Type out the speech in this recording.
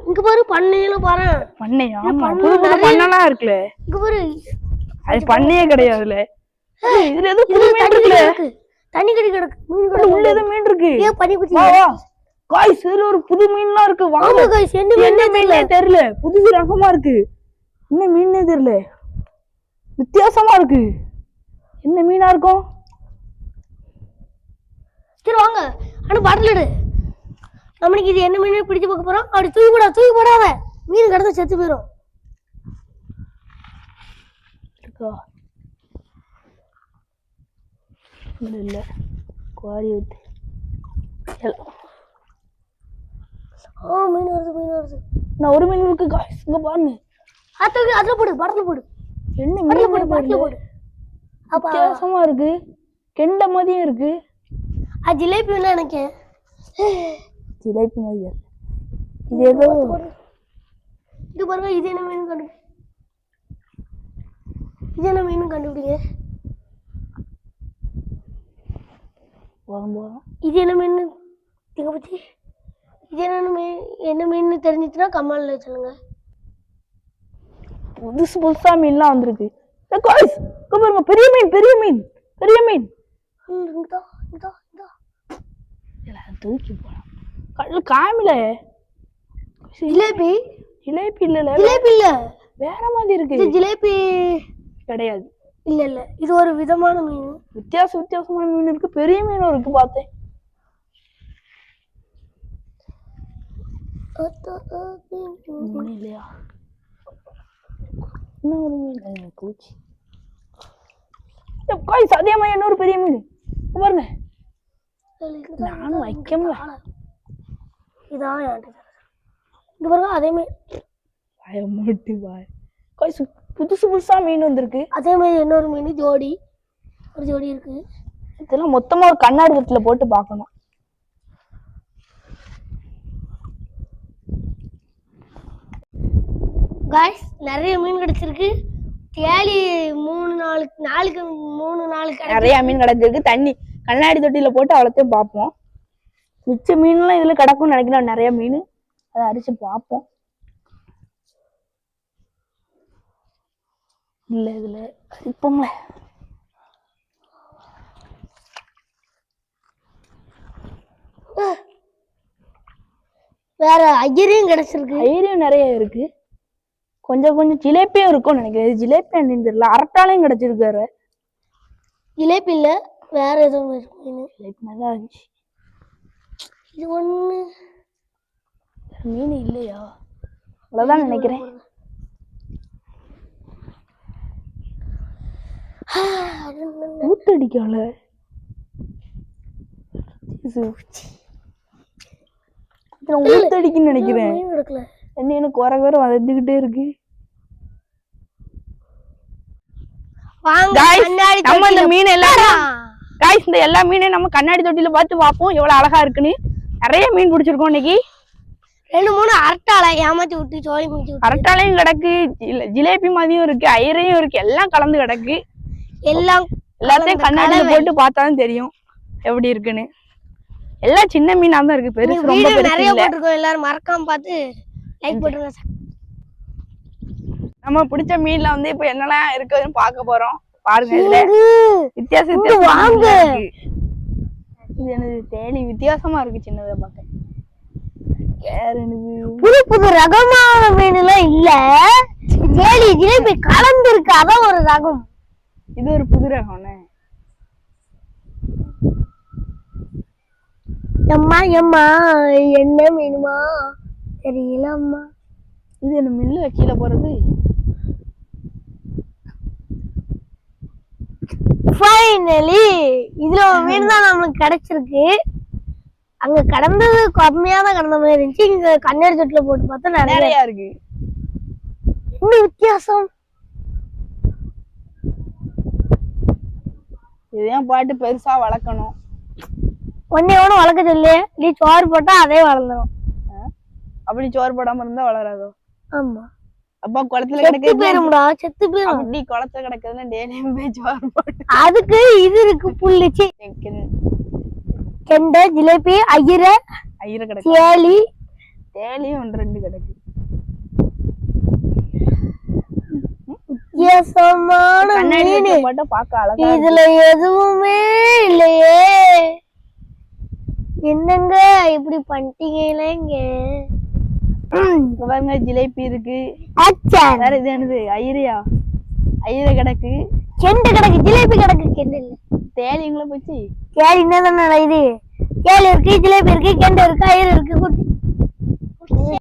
இங்க பாரு பண்ணையில பாரு. பண்ணையா? பண்ணலாம் இருக்குல்ல. இங்க பாரு. அது பண்ணையே கிடையாதுல. இதுல ஏதோ புது மீன் இருக்கு. தண்ணி கடி கிடக்கு. மீன் கிடக்கு. உள்ள ஏதோ மீன் இருக்கு. ஏ பண்ணி குச்சி. வா வா. गाइस இதுல ஒரு புது மீன்லாம் இருக்கு. வாங்க गाइस என்ன மீனே தெரியல. புது ரகமா இருக்கு. என்ன மீனே தெரியல. வித்தியாசமா இருக்கு. என்ன மீனா இருக்கும்? சரி வாங்க. அட பாட்டில் எடு. நமக்கு இது என்ன மீனே பிடிச்சு பார்க்க போறோம். அப்படி தூக்கி போடாத. மீன் கடந்து செத்து போயிடும். இருக்கா? இல்ல. குவாரி ஊத்து. மீன் வருது. நான் ஒரு மீன் இருக்கு गाइस. இங்க பாருங்க. அதுல போடு. பாட்டில் போடு. என்ன மீன் பாட்டில் போடு. வித்தியாசமா இருக்கு. கெண்ட மாதிரியே இருக்கு. ஜிலேபி வேணா எனக்கு. ஜிலேபி மாதிரி. இது ஏதோ இது பாருங்க. இது என்ன மீன் கண்டுபிடிங்க. இது என்ன மீன் திங்க பத்தி? இது என்ன மீன் தெரிஞ்சிச்சுன்னா கமெண்ட்ல சொல்லுங்க. புதுசா மீன்லாம் வந்திருக்கு. गाइस பாருங்க. பெரிய மீன். இதோ. தூக்கி போலாம். கடல் காமில. ஜிலேபி இல்ல. வேற மாதிரி இருக்கு. இது ஜிலேபி கிடையாது. இல்ல. இது ஒரு விதமான மீன். வித்தியாசமான மீன் இருக்கு. பெரிய மீனும் இருக்கு பார்த்தேன். மீன் இல்லையா? இன்னொரு மீன் பூச்சி. गाइस அதே மாதிரி இன்னொரு பெரிய மீன் பாருங்க. நானும் வைக்கல. இதான் இங்க பாருங்க. அதே மாதிரி गाइस புதுசா மீன் வந்திருக்கு. அதே மாதிரி இன்னொரு மீன் ஜோடி இருக்கு. இதெல்லாம் மொத்தமா ஒரு கண்ணாடி தட்டுல போட்டு பார்க்கணும். गाइस நிறைய மீன் கிடைச்சிருக்கு. தேலி 3 நாளுக்கு நிறைய மீன் கிடைச்சிருக்கு. தண்ணி கண்ணாடி தொட்டியில போட்டு அவ்வளோத்தையும் பார்ப்போம். மிச்ச மீன்லாம் இதுல கிடக்கும்னு நினைக்கிறேன். நிறைய மீன் அதை அடிச்சு பார்ப்போம். இல்ல இதுல அடிப்போங்களே. வேற ஐயரையும் கிடைச்சிருக்கு. ஐயரையும் நிறைய இருக்கு. கொஞ்சம் ஜிலேபியும் இருக்கும்னு நினைக்கிறேன். ஜிலேபி அண்ணின்னு தெரியல. அரட்டாலையும் கிடைச்சிருக்காரு. ஜிலேபி இல்ல, வேற எதுவும் இருக்கு. ஜிலேபி நல்லா இருந்துச்சு. இது ஒண்ணு மீன் இல்லையா? அவ்வளவுதான் நினைக்கிறேன். ஊத்தடிக்கல. ஊத்தடிக்குன்னு நினைக்கிறேன். என்ன எனக்கு குறை வந்துகிட்டே இருக்கு. நம்ம இந்த மீன் எல்லாம் गाइस இந்த எல்லா மீனையும் நம்ம கண்ணாடி தொட்டியில பார்த்து பார்ப்போம் எவ்வளவு அழகா இருக்குன்னு. நிறைய மீன் பிடிச்சிருக்கோம் இன்னைக்கு. 2-3 அரட்டாளை ஏமாத்தி விட்டு சோழி முடிச்சு. அரட்டாளையும் கிடக்கு. ஜிலேபி மாதிரியும் இருக்கு. ஐயரையும் இருக்கு. எல்லாம் கலந்து கிடக்கு. எல்லாத்தையும் கண்ணாடியில போட்டு பார்த்தாலும் தெரியும் எப்படி இருக்குன்னு. எல்லாம் சின்ன மீனா தான் இருக்கு. பெருசு ரொம்ப பெருசு இல்ல. எல்லாரும் மறக்காம பார்த்து லைக் போடுங்க. நம்ம பிடிச்ச மீன்ல வந்து இப்ப என்னெல்லாம் இருக்குன்னு பார்க்க போறோம். பாருங்க. இதுல வித்தியாசம் வாங்க. இது என்னது? தேலி வித்தியாசமா இருக்கு. சின்னதா பார்க்க. வேற என்னது? புது ரகமான மீன் எல்லாம் இல்ல. தேலி ஜிலேபி கலந்து இருக்கு. அதான் ஒரு ரகம். இது ஒரு புது ரகம். அம்மா என்ன மீனுமா தெரியல அம்மா. இது என்ன மில்ல கீழே போறது? ஃபைனலி இதுல ஒரு மீன் தான் நமக்கு கிடைச்சிருக்கு. அங்க கடந்தது கம்மியா தான் கடந்த மாதிரி இருந்துச்சு. இங்க கண்ணாடி தொட்டில போட்டு பார்த்தா நிறைய இருக்கு. என்ன வித்தியாசம்? இதையும் பாட்டு பெருசா வளர்க்கணும். ஒன்னே வளர்க்க சொல்லு. நீ சோறு போட்டா அதே வளர்ந்துடும். அப்படி சோறு போடாம இருந்தா வளராதோ? ஆமா. அப்பா குளத்துல கிடக்கு போயிரும்டா. செத்து போயிரும். அப்படி குளத்துல கிடக்குதுன்னா டெய்லியும் போய் சோறு போட்டு. அதுக்கு இது இருக்கு. புள்ளிச்சு கெண்டை ஜிலேபி ஐயரை கிடக்கு. தேலி தேலியும் ஒன்று ரெண்டு கிடக்கு. வித்தியாசமான கண்ணாடி மீன் மட்டும் பார்க்க அழகா இருக்கு. இதுல எதுவுமே இல்லையே. என்னங்க இப்படி பண்ணிட்டீங்களேங்க. இங்க பாருங்க ஜிலேபி இருக்கு. ஆச்சான். வேற இது என்னது ஐரியா? ஐர கிடக்கு. கெண்டு கிடக்கு, ஜிலேபி கிடக்கு. கெண்டு இல்ல, தேலிங்களா போச்சு. கேளி என்னதானே இது. கேளி இருக்கு, ஜிலேபி இருக்கு, கெண்டு இருக்கு, ஐயர் இருக்கு, குட்டி